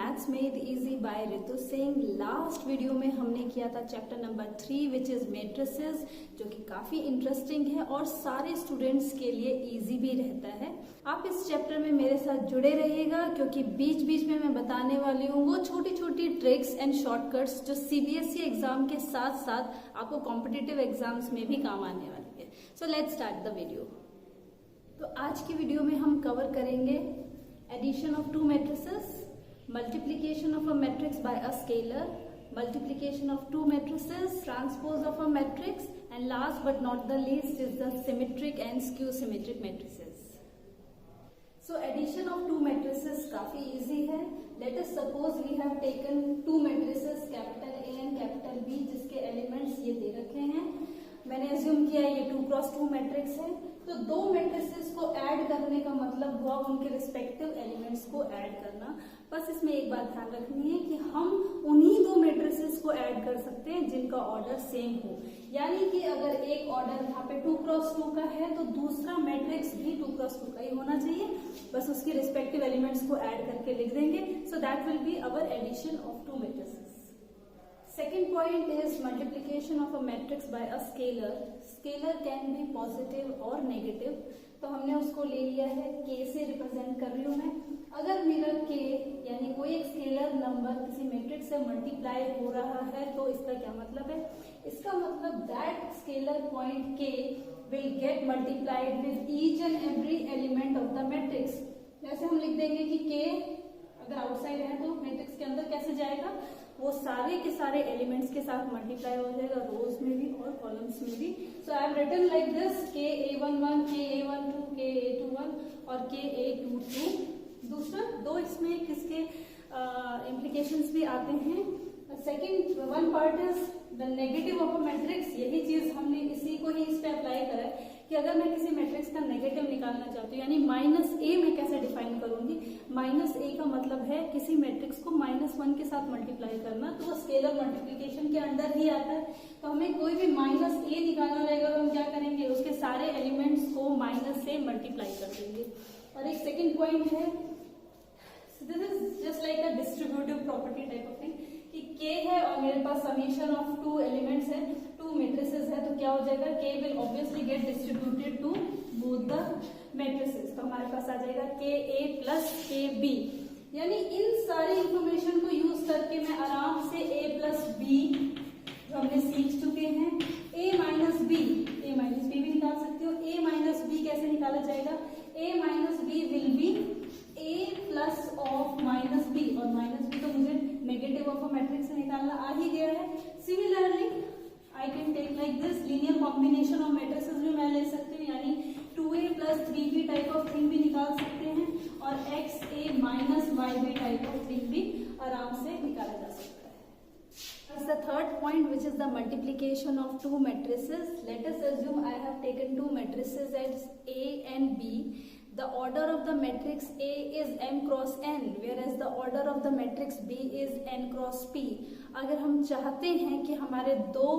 Maths made easy by Ritu Singh. Last video में हमने किया था chapter number 3 which is matrices, जो कि काफी इंटरेस्टिंग है और सारे स्टूडेंट्स के लिए इजी भी रहता है। आप इस चैप्टर में मेरे साथ जुड़े रहिएगा क्योंकि बीच बीच में मैं बताने वाली हूँ वो छोटी छोटी ट्रिक्स एंड शॉर्टकट्स जो सीबीएसई एग्जाम के साथ साथ आपको कॉम्पिटिटिव एग्जाम्स में भी काम आने वाली है। So let's start the video. तो आज की वीडियो में हम कवर करेंगे addition of two matrices, multiplication of a matrix by a scalar, multiplication of two matrices, transpose of a matrix, and last but not the least is the symmetric and skew symmetric matrices. So addition of two matrices काफी easy है। Let us suppose we have taken two matrices capital A and capital B जिसके elements ये दे रखे हैं। मैंने assume किया ये 2x2 matrix है, तो दो मैट्रिसेस को ऐड करने का मतलब हुआ उनके रिस्पेक्टिव एलिमेंट्स को ऐड करना। बस इसमें एक बात ध्यान रखनी है कि हम उन्हीं दो मैट्रिसेस को ऐड कर सकते हैं जिनका ऑर्डर सेम हो। यानी कि अगर एक ऑर्डर यहाँ पे 2x2 का है तो दूसरा मैट्रिक्स भी 2x2 का ही होना चाहिए। बस उसके रिस्पेक्टिव एलिमेंट्स को ऐड करके लिख देंगे। So that will be our addition of two matrices. Second point is multiplication of a matrix by a scalar. Scalar can be positive or negative. तो हमने उसको ले लिया है k से रिप्रेजेंट कर रही हूँ मैं। अगर मेरा k यानी कोई एक स्केलर नंबर किसी मैट्रिक्स से मल्टीप्लाई हो रहा है तो इसका क्या मतलब है? इसका मतलब that scalar point k will get multiplied with each and every element of the matrix. जैसे हम लिख देंगे कि k अगर आउटसाइड है तो मैट्रिक्स के अंदर कैसे जाएगा? वो सारे के सारे एलिमेंट्स के साथ मल्टीप्लाई हो जाएगा, रोज में भी और कॉलम्स में भी। So I have written like this KA11, KA12, KA21 और KA22। दूसरा दो इसमें किसके इम्प्लीकेशंस भी आते हैं। Second one part is the negative of a matrix. यही चीज हमने इसी को ही इस पे अप्लाई करा है कि अगर मैं किसी मैट्रिक्स का नेगेटिव निकालना चाहती हूँ यानी -a मैं कैसे डिफाइन करूंगी। -a का मतलब है किसी मैट्रिक्स को -1 के साथ मल्टीप्लाई करना, तो वो स्केलर मल्टीप्लीकेशन के अंदर ही आता है। तो हमें कोई भी -a निकालना रहेगा तो हम क्या करेंगे, उसके सारे एलिमेंट्स को माइनस से मल्टीप्लाई कर देंगे। और एक सेकेंड पॉइंट है, this is just like a distributive property type of thing कि k है और मेरे पास समेशन ऑफ टू एलिमेंट्स है, टू मैट्रिसेस है, तो क्या हो जाएगा, k will obviously get distributed to both the matrices. तो हमारे पास आ जाएगा KA प्लस KB। यानी इन सारी इंफॉर्मेशन को यूज करके मैं आराम से A प्लस B जो हमने सीख चुके हैं, A माइनस B भी निकाल सकते हो। A माइनस B कैसे निकाला जाएगा? A minus B will be A plus of minus B, और माइनस B तो मुझे नेगेटिव ऑफ अ मैट्रिक्स से निकालना आ ही गया है। Similarly I can take like this linear combination of matrices भी मैं ले सकती हूँ, यानी 2A plus 3B type of thing भी निकाल सकते हैं और XA minus YB type of thing भी आराम से निकाला जा सकता है। As the third point, which is the multiplication of two matrices, let us assume I have taken two matrices as A and B. The order of the matrix A is m cross n, whereas the order of the matrix B is n cross p. अगर हम चाहते हैं कि हमारे दो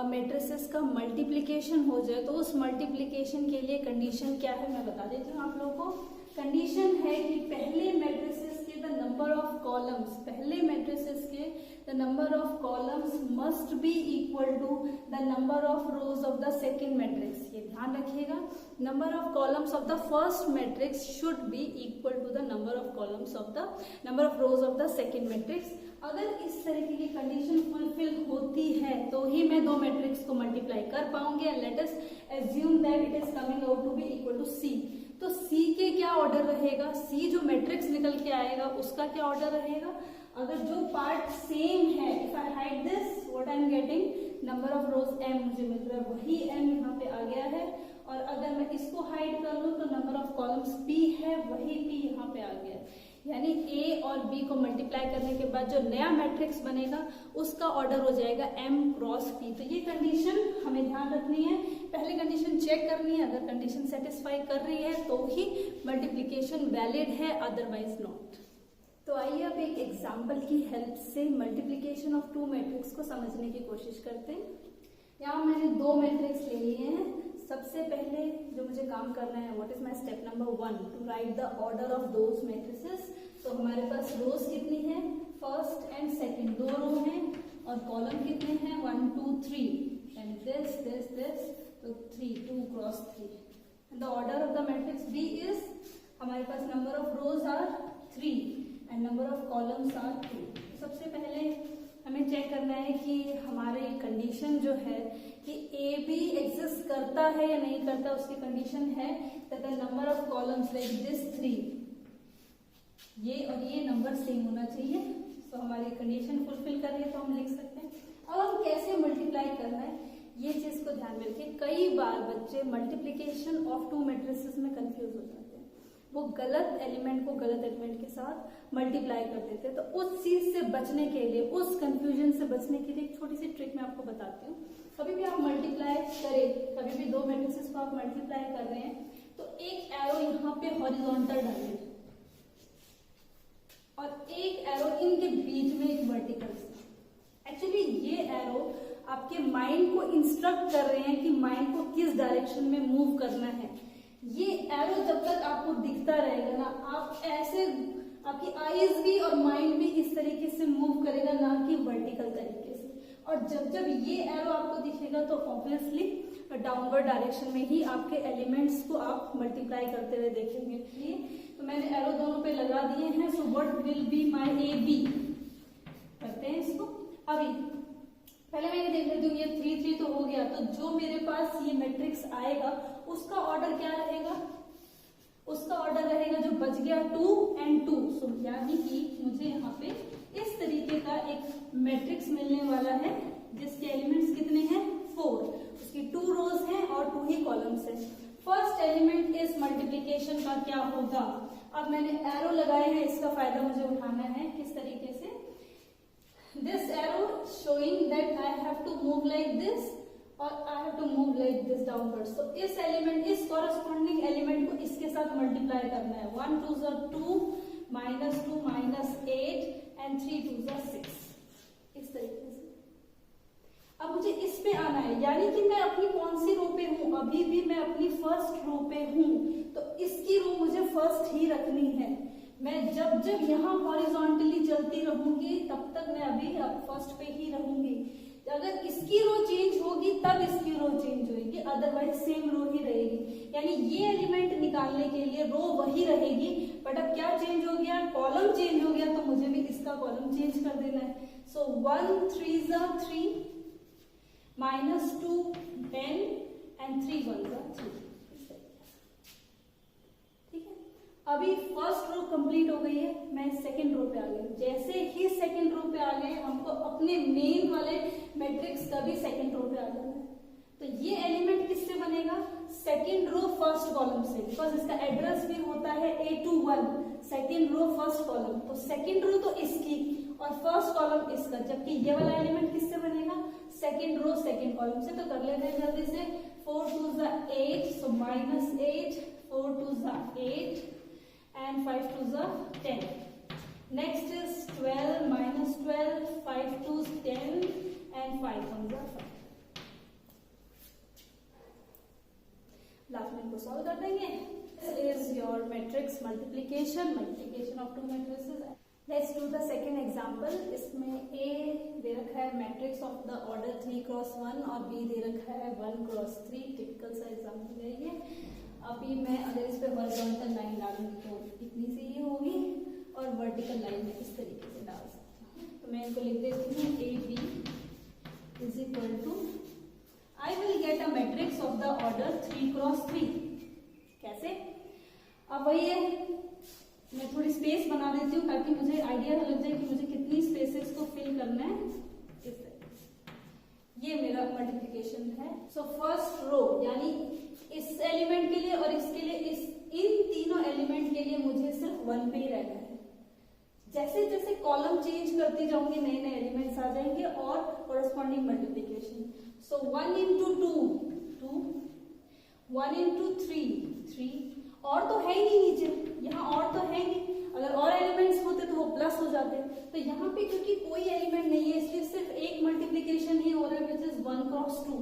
matrices का multiplication हो जाए तो उस मल्टीप्लिकेशन के लिए कंडीशन क्या है मैं बता देती हूँ आप लोगों को। कंडीशन है कि पहले मैट्रिसेस के द नंबर ऑफ कॉलम्स, पहले मैट्रिसेस के the number of columns must be equal to the number of rows of the second matrix. ये ध्यान रखिएगा, number of columns of the first matrix should be equal to the number of columns of the number of rows of the second matrix. अगर इस तरीके की condition fulfil होती है तो ही मैं दो मैट्रिक्स को मल्टीप्लाई कर पाऊंगी। And let us assume that it is coming out to be equal to C। तो C के क्या ऑर्डर रहेगा? C जो मैट्रिक्स निकल के आएगा उसका क्या ऑर्डर रहेगा? अगर जो पार्ट सेम है, if I hide this what I am getting, number of rose m मुझे मिल रहा है, वही m यहाँ पे आ गया है। और अगर मैं इसको हाइड कर लूं तो नंबर ऑफ कॉलम्स p है, वही p यहाँ पे आ गया है। यानी A और B को मल्टीप्लाई करने के बाद जो नया मैट्रिक्स बनेगा उसका ऑर्डर हो जाएगा m क्रॉस p। तो ये कंडीशन हमें ध्यान रखनी है, पहले कंडीशन चेक करनी है। अगर कंडीशन सेटिस्फाई कर रही है तो ही मल्टीप्लिकेशन वैलिड है, अदरवाइज नॉट। तो आइए अब एक एग्जाम्पल की हेल्प से मल्टीप्लिकेशन ऑफ टू मैट्रिक्स को समझने की कोशिश करते हैं। यहाँ मैंने दो मैट्रिक्स ले लिए हैं। सबसे पहले जो मुझे काम करना है, what is my step number 1, to write the order of those matrices. तो हमारे पास रोज कितनी है, फर्स्ट एंड सेकंड दो रो हैं, और कॉलम कितने हैं, 1 2 3 एंड दिस दिस दिस, तो 3 2 cross 3। The order of the matrix B is, हमारे पास number of rows are 3 and number of columns are 2। सबसे पहले हमें चेक करना है कि हमारे कंडीशन जो है कि ए बी एग्जिस्ट करता है या नहीं करता। उसकी कंडीशन है that the number of columns like this 3, ये और ये नंबर सेम होना चाहिए। तो हमारी कंडीशन फुलफिल कर रही है तो हम लिख सकते हैं। अब हम कैसे मल्टीप्लाई करना है ये चीज को ध्यान में रखिए। कई बार बच्चे मल्टीप्लीकेशन ऑफ टू मैट्रिसेस में कंफ्यूज हो जाते हैं, वो गलत एलिमेंट को गलत एलिमेंट के साथ मल्टीप्लाई कर देते हैं। तो उस चीज से बचने के लिए, उस कंफ्यूजन से बचने के लिए एक छोटी सी ट्रिक मैं आपको बताती हूँ। कभी भी आप मल्टीप्लाई करें, कभी भी दो मैट्रिसेस को आप मल्टीप्लाई कर रहे हैं तो एक एरो यहाँ पे हॉरिजॉन्टल डालिए और एक एरो इनके बीच में एक वर्टिकल। एक्चुअली ये एरो आपके माइंड को इंस्ट्रक्ट कर रहे हैं कि माइंड को किस डायरेक्शन में मूव करना है। ये एरो जब तक आपको दिखता रहेगा ना, आप ऐसे, आपकी आईज भी और माइंड भी इस तरीके से मूव करेगा, ना कि वर्टिकल तरीके से। और जब जब ये एरो आपको दिखेगा तो ऑब्वियसली डाउनवर्ड डायरेक्शन में ही आपके एलिमेंट्स को आप मल्टीप्लाई करते हुए देखेंगे। तो मैंने एरो दोनों पे लगा दिए हैं। So what will be my A B, करते हैं इसको। अभी पहले मैंने देख लेती हूँ, ये 3 3 तो हो गया। तो जो मेरे पास ये मैट्रिक्स आएगा उसका ऑर्डर क्या रहेगा, उसका ऑर्डर रहेगा जो बच गया 2 and 2। सो यानी कि मुझे यहाँ पे इस तरीके का एक मैट्रिक्स मिलने वाला है जिसके एलिमेंट्स कितने हैं, 4। उसकी 2 रोज हैं और 2 ही कॉलम्स हैं। फर्स्ट एलिमेंट इस मल्टीप्लीकेशन का क्या होगा। अब मैंने एरो लगाए हैं, इसका फायदा मुझे उठाना है। किस तरीके से, this arrow showing that I have to move like this और I have to move like this downwards. तो इस एलिमेंट, इस कॉरेस्पॉन्डिंग एलिमेंट को इसके साथ मल्टीप्लाई करना है। 1 2 2 -2 -8 एंड 3 2 6, इस तरीके से। अब मुझे इस पे आना है, यानी कि मैं अपनी कौन सी रो पे हूं, अभी भी मैं अपनी फर्स्ट रो पे हूं। तो इसकी रो मुझे फर्स्ट ही रखनी है। मैं जब जब यहाँ हॉरिजॉन्टली चलती रहूंगी तब तक मैं अभी फर्स्ट पे ही रहूंगी। अगर इसकी रो चेंज होगी तब इसकी रो चेंज होगी, अदरवाइज सेम रो ही रहेगी। यानी ये एलिमेंट निकालने के लिए रो वही रहेगी, बट अब क्या चेंज हो गया, कॉलम चेंज हो गया। तो मुझे भी इसका कॉलम चेंज कर देना है। सो 1 3 3 -2 10 एंड 3 1 3। ठीक है, अभी फर्स्ट रो कंप्लीट हो गई है, मैं सेकंड रो पे आ गई। जैसे ही सेकंड रो पे आ गए, हमको अपने मेन वाले मैट्रिक्स का भी सेकंड रो पे आ जाना है। तो ये एलिमेंट किससे बनेगा, सेकंड रो फर्स्ट कॉलम से, बिकॉज इसका एड्रेस भी होता है A to 1, second row first column. तो सेकंड रो तो इसकी और फर्स्ट कॉलम इसका, जबकि ये वाला एलिमेंट किससे बनेगा, सेकंड रो सेकंड कॉलम से। तो कर लेते हैं जल्दी से। 4 2 8, सो -8, 4 2 8 and 5 2 10. Next is 12 -12, 5 2 10 and 5 1 5। Last में इनको सॉल्व कर देंगे। This is your matrix multiplication of two matrices. Let's do the second example. इसमें A दे रखा है मैट्रिक्स ऑफ द ऑर्डर 3 × 1 और B दे रखा है 1 × 3। टिपिकल सा एग्जाम्पल है ये। अभी मैं अगर इस पे हॉरिजॉन्टल लाइन डालूंगी तो इतनी सी ही होगी और वर्टिकल लाइन में इस तरीके से डाल सकती हूँ। तो मैं इनको लिख देती हूँ A B is equal to, I will get a matrix of the order 3 × 3। कैसे, अब वही है, मैं थोड़ी स्पेस बना देती हूँ ताकि मुझे आइडिया लग जाए कि मुझे कितनी स्पेसेस को फिल करना है। इस तरीके से ये मेरा मल्टीप्लिकेशन है। सो फर्स्ट रो यानी इस एलिमेंट के लिए और इसके लिए, इन तीनों एलिमेंट के लिए मुझे सिर्फ 1 पे ही रहना है। जैसे जैसे कॉलम चेंज करती जाऊंगी नए नए एलिमेंट्स आ जाएंगे और कोरस्पॉन्डिंग मल्टीप्लिकेशन। सो 1 × 2 2, 1 × 3 3, और तो है ही नहीं नीचे, यहाँ और तो है ही। अगर और एलिमेंट्स होते तो वो प्लस हो जाते। तो यहाँ पे क्योंकि कोई एलिमेंट नहीं है इसलिए सिर्फ एक मल्टीप्लिकेशन ही हो रहा है, विच इज 1 × 2,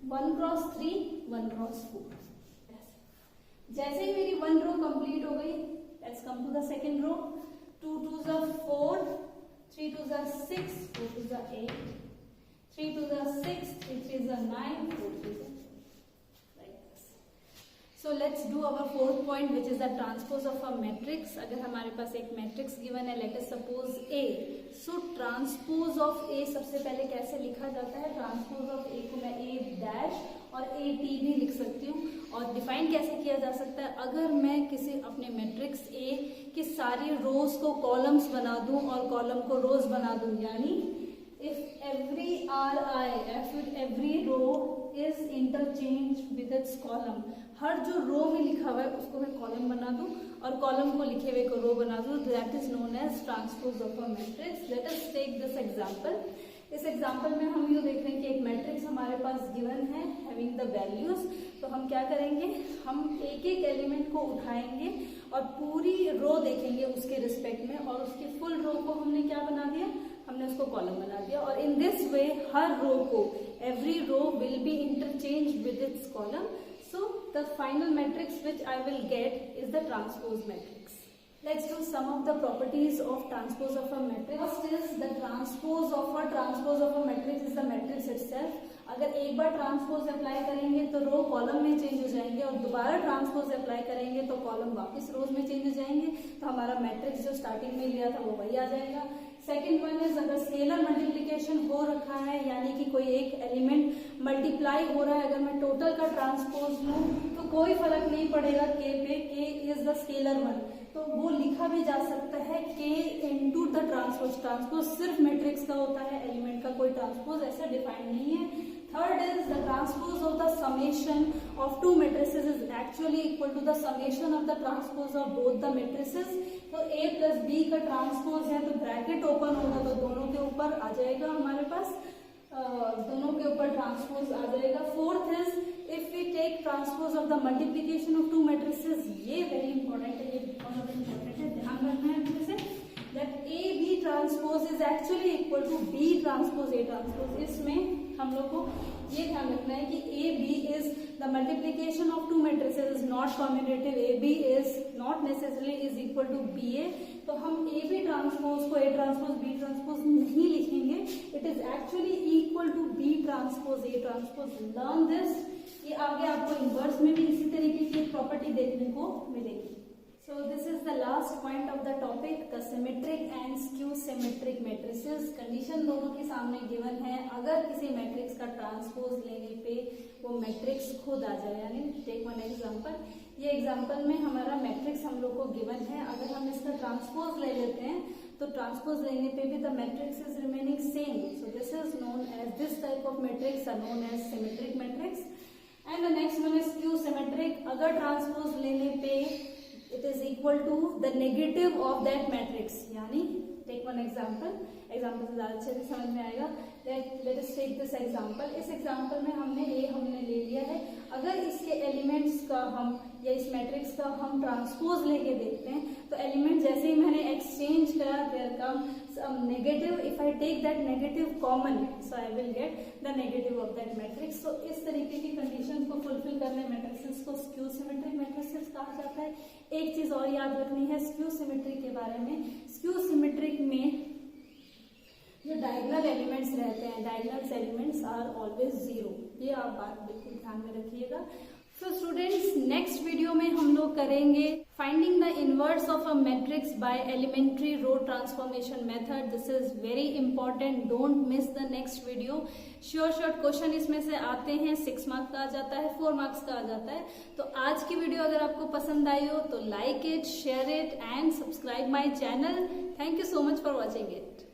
1 × 3, 1 × 4। जैसे ही मेरी 1 रो कंप्लीट हो गई, let's come to the second row. 2 2s are 4, 3 2s are 6, 4 2s are 8, 3 2s are 6, 3 3s are 9, 4 3s are 4. Like this. So let's do our fourth point, which is the transpose of a matrix. अगर हमारे पास एक matrix given है, let us suppose A. So transpose of A सबसे पहले कैसे लिखा जाता है? ट्रांसपोज ऑफ A को मैं A डैश और A T भी लिख सकती हूँ. और डिफाइन कैसे किया जा सकता है? अगर मैं किसी अपने मैट्रिक्स A की सारी रोज को कॉलम्स बना दूं और कॉलम को रोज बना दूं, यानी if every row is interchanged with its column, हर जो रो में लिखा हुआ है उसको मैं कॉलम बना दूं और कॉलम को लिखे हुए को रो बना दूं, that is known as transpose of a matrix. Let us take this example. इस एग्जांपल में हम ये देख रहे हैं कि एक मैट्रिक्स हमारे पास गिवन है हैविंग द वैल्यूज. तो हम क्या करेंगे? हम एक एक एलिमेंट को उठाएंगे और पूरी रो देखेंगे उसके रिस्पेक्ट में, और उसकी फुल रो को हमने क्या बना दिया? हमने उसको कॉलम बना दिया. और इन दिस वे हर रो को, every row will be interchange with its column. So the final matrix which I will get is the transpose matrix. Let's do some of the properties of transpose of a matrix. First is the transpose of a matrix is the matrix itself. अगर एक बार transpose apply करेंगे तो row column में change हो जाएंगे, और दोबारा transpose apply करेंगे तो कॉलम वापस रोज में चेंज हो जाएंगे. तो हमारा मैट्रिक्स जो स्टार्टिंग में लिया था वो वही आ जाएगा. सेकेंड वन इज अगर स्केलर मल्टीप्लीकेशन हो रखा है, यानी कि कोई एक एलिमेंट मल्टीप्लाई हो रहा है, अगर मैं टोटल का ट्रांसपोज लूं तो कोई फर्क नहीं पड़ेगा के पे. के इज द स्केलर वन, तो वो लिखा भी जा सकता है के इनटू द ट्रांसपोज. ट्रांसपोज सिर्फ मैट्रिक्स का होता है, एलिमेंट का कोई ट्रांसपोज ऐसा डिफाइंड नहीं है. Third is the transpose of the summation of two matrices is actually equal to the summation of the transpose of both the matrices. तो A plus B का ट्रांसपोज है तो ब्रैकेट ओपन होगा तो दोनों के ऊपर आ जाएगा हमारे पास, दोनों के ऊपर ट्रांसपोज आ जाएगा. Fourth is if we take transpose of the multiplication of two matrices. ये वेरी इंपॉर्टेंट है, ये बहुत इंपॉर्टेंट है, ध्यान रखना है अच्छे से. That A B transpose is actually equal to B transpose A transpose. इसमें हम लोग को ये ध्यान रखना है कि A B is the multiplication of two matrices is not commutative. A B is not necessarily is equal to B A. तो हम A B transpose को A transpose B transpose नहीं लिखेंगे. It is actually equal to B transpose A transpose. Learn this. ये आगे आपको inverse में भी इसी तरीके की प्रॉपर्टी देखने को मिलेगी. So this is the last point of the topic, the symmetric and skew symmetric matrices. Condition दोनों के सामने गिवन है. अगर किसी मैट्रिक्स का ट्रांसपोज लेने पे वो मैट्रिक्स खुद आ जाए, यानी टेक वन एग्जांपल. ये एग्जांपल में हमारा मैट्रिक्स हम लोग को गिवन है, अगर हम इसका ट्रांसपोज ले लेते हैं तो ट्रांसपोज लेने पे भी the matrix is remaining same. So this is known as, this type of matrix are known as symmetric matrix. And the next one is skew symmetric. अगर ट्रांसपोज लेने पे it is equal to the negative of that matrix, यानी take one example से ज़्यादा अच्छे से समझ में आएगा. let us take this example. इस example में हमने ले लिया है. अगर इसके एलिमेंट्स का हम या इस मैट्रिक्स का हम ट्रांसपोज लेके देखते हैं तो एलिमेंट जैसे ही मैंने एक्सचेंज करा there come negative. If I take that negative common so I will get the negative of that matrix. तो इस तरीके की कंडीशन को फुलफिल करने मैट्रिक्स को स्क्यू सिमेट्रिक मैट्रिक्स कहा जाता है. एक चीज और याद रखनी है स्क्यू सिमेट्रिक के बारे में. स्क्यू सिमेट्रिक में जो डायगोनल एलिमेंट्स रहते हैं, diagonal elements are always zero. ये आप बात बिल्कुल ध्यान में रखिएगा. सो स्टूडेंट्स, नेक्स्ट वीडियो में हम लोग करेंगे finding the inverse of a matrix by elementary row transformation method. This is very important, don't miss the next video. Sure question इसमें से आते हैं. 6 मार्क्स का आ जाता है, 4 मार्क्स का आ जाता है. तो आज की वीडियो अगर आपको पसंद आई हो तो like it, share it and subscribe my channel. Thank you so much for watching it.